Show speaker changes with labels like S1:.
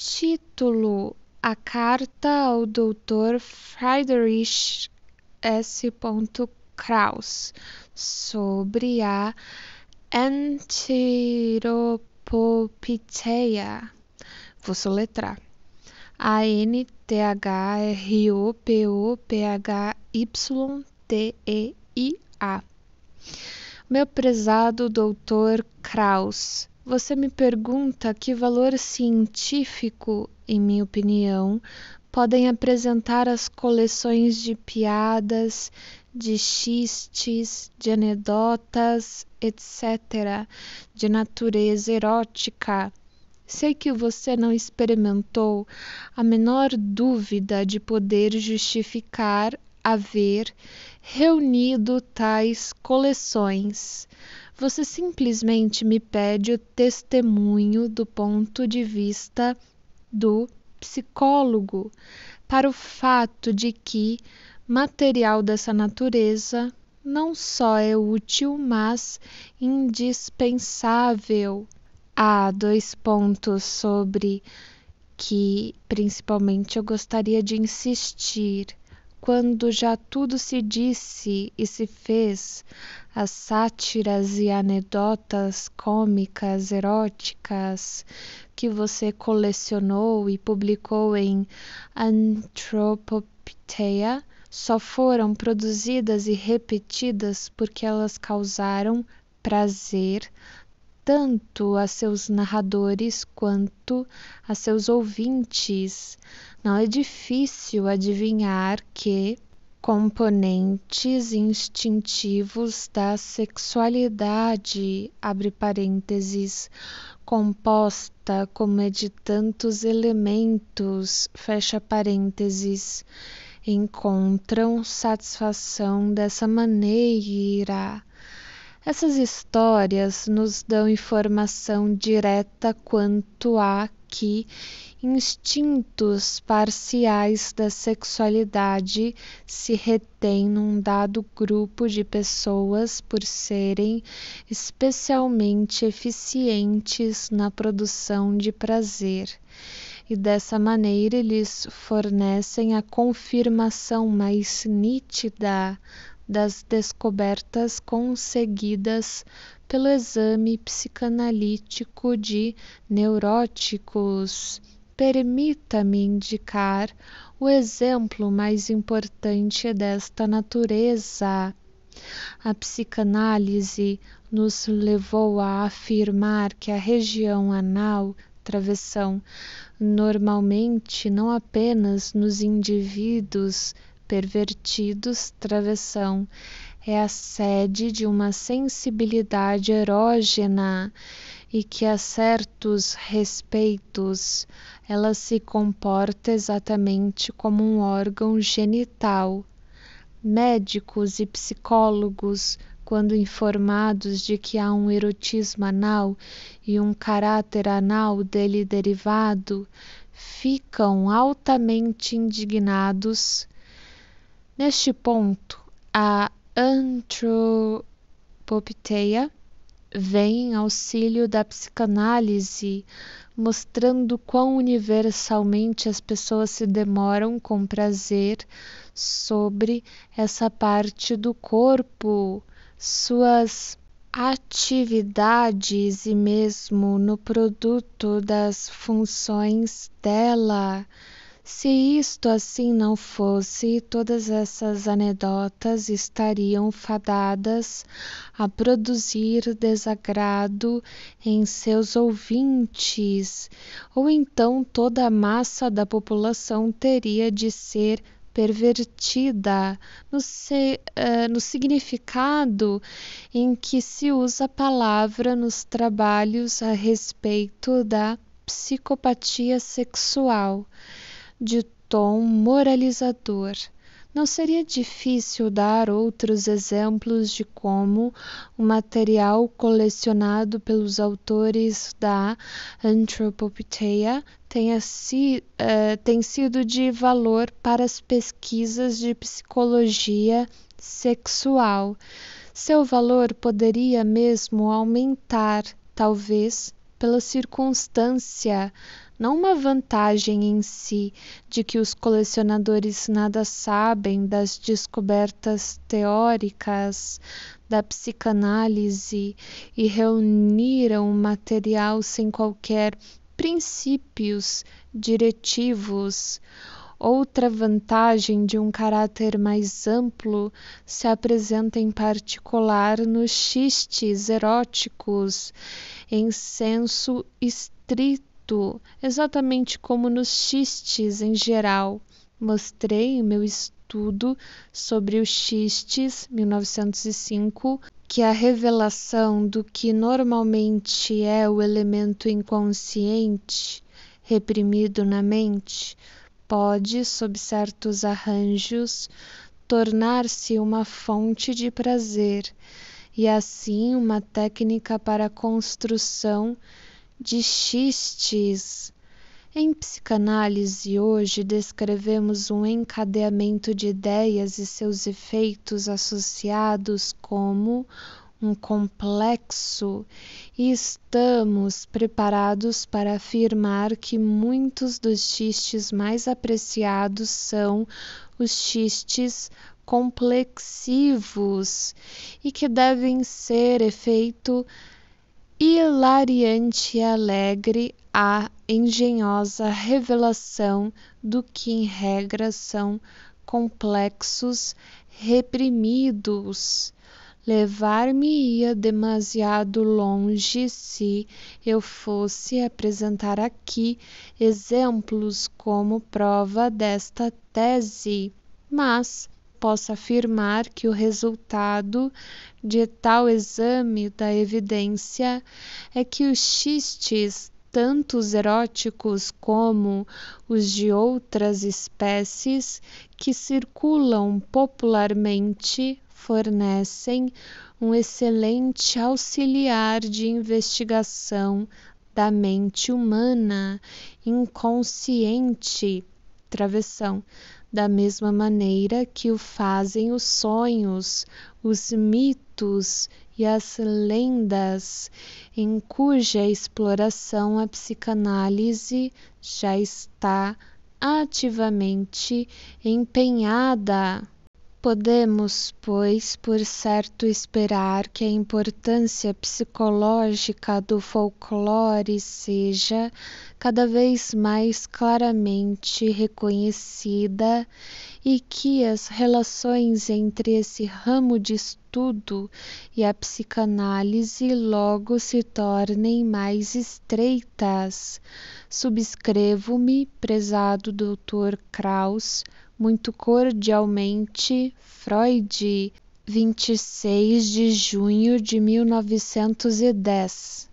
S1: Título: A Carta ao Dr. Friedrich S. Krauss sobre a Anthropopeteia. Vou soletrar. Anthropophyeia. Meu prezado Dr. Krauss, você me pergunta que valor científico, em minha opinião, podem apresentar as coleções de piadas, de xistes, de anedotas, etc., de natureza erótica. Sei que você não experimentou a menor dúvida de poder justificar haver reunido tais coleções. Você simplesmente me pede o testemunho do ponto de vista do psicólogo para o fato de que material dessa natureza não só é útil, mas indispensável. Há 2 pontos sobre que, principalmente, eu gostaria de insistir. Quando já tudo se disse e se fez, as sátiras e anedotas cômicas, eróticas, que você colecionou e publicou em Anthropopeteia, só foram produzidas e repetidas porque elas causaram prazer tanto a seus narradores quanto a seus ouvintes. Não é difícil adivinhar que componentes instintivos da sexualidade, abre parênteses, composta como é de tantos elementos, fecha parênteses, encontram satisfação dessa maneira. Essas histórias nos dão informação direta quanto a que instintos parciais da sexualidade se retêm num dado grupo de pessoas por serem especialmente eficientes na produção de prazer. E dessa maneira eles fornecem a confirmação mais nítida das descobertas conseguidas pelo exame psicanalítico de neuróticos. Permita-me indicar o exemplo mais importante desta natureza. A psicanálise nos levou a afirmar que a região anal, travessão, normalmente não apenas nos indivíduos pervertidos, travessão, é a sede de uma sensibilidade erógena e que a certos respeitos ela se comporta exatamente como um órgão genital. Médicos e psicólogos, quando informados de que há um erotismo anal e um caráter anal dele derivado, ficam altamente indignados. Neste ponto, a Anthropopeteia vem em auxílio da psicanálise, mostrando quão universalmente as pessoas se demoram com prazer sobre essa parte do corpo, suas atividades e mesmo no produto das funções dela. Se isto assim não fosse, todas essas anedotas estariam fadadas a produzir desagrado em seus ouvintes, ou então toda a massa da população teria de ser pervertida no significado em que se usa a palavra nos trabalhos a respeito da psicopatia sexual, de tom moralizador. Não seria difícil dar outros exemplos de como o material colecionado pelos autores da Anthropopeteia tem sido de valor para as pesquisas de psicologia sexual. Seu valor poderia mesmo aumentar, talvez, pela circunstância não uma vantagem em si de que os colecionadores nada sabem das descobertas teóricas da psicanálise e reuniram material sem qualquer princípios diretivos. Outra vantagem de um caráter mais amplo se apresenta em particular nos xistes eróticos, em senso estrito, exatamente como nos xistes em geral. Mostrei em meu estudo sobre os xistes, 1905, que a revelação do que normalmente é o elemento inconsciente, reprimido na mente, pode, sob certos arranjos, tornar-se uma fonte de prazer e assim uma técnica para a construção de xistes. Em psicanálise hoje descrevemos um encadeamento de ideias e seus efeitos associados como um complexo e estamos preparados para afirmar que muitos dos xistes mais apreciados são os xistes complexivos e que devem ser efeito hilariante e alegre a engenhosa revelação do que em regra são complexos reprimidos. Levar-me-ia demasiado longe se eu fosse apresentar aqui exemplos como prova desta tese, mas posso afirmar que o resultado de tal exame da evidência é que os xistes, tanto os eróticos como os de outras espécies que circulam popularmente, fornecem um excelente auxiliar de investigação da mente humana inconsciente, travessão, da mesma maneira que o fazem os sonhos, os mitos e as lendas, em cuja exploração a psicanálise já está ativamente empenhada. Podemos, pois, por certo esperar que a importância psicológica do folclore seja cada vez mais claramente reconhecida e que as relações entre esse ramo de estudo e a psicanálise logo se tornem mais estreitas. Subscrevo-me, prezado Dr. Krauss, muito cordialmente, Freud, 26 de junho de 1910.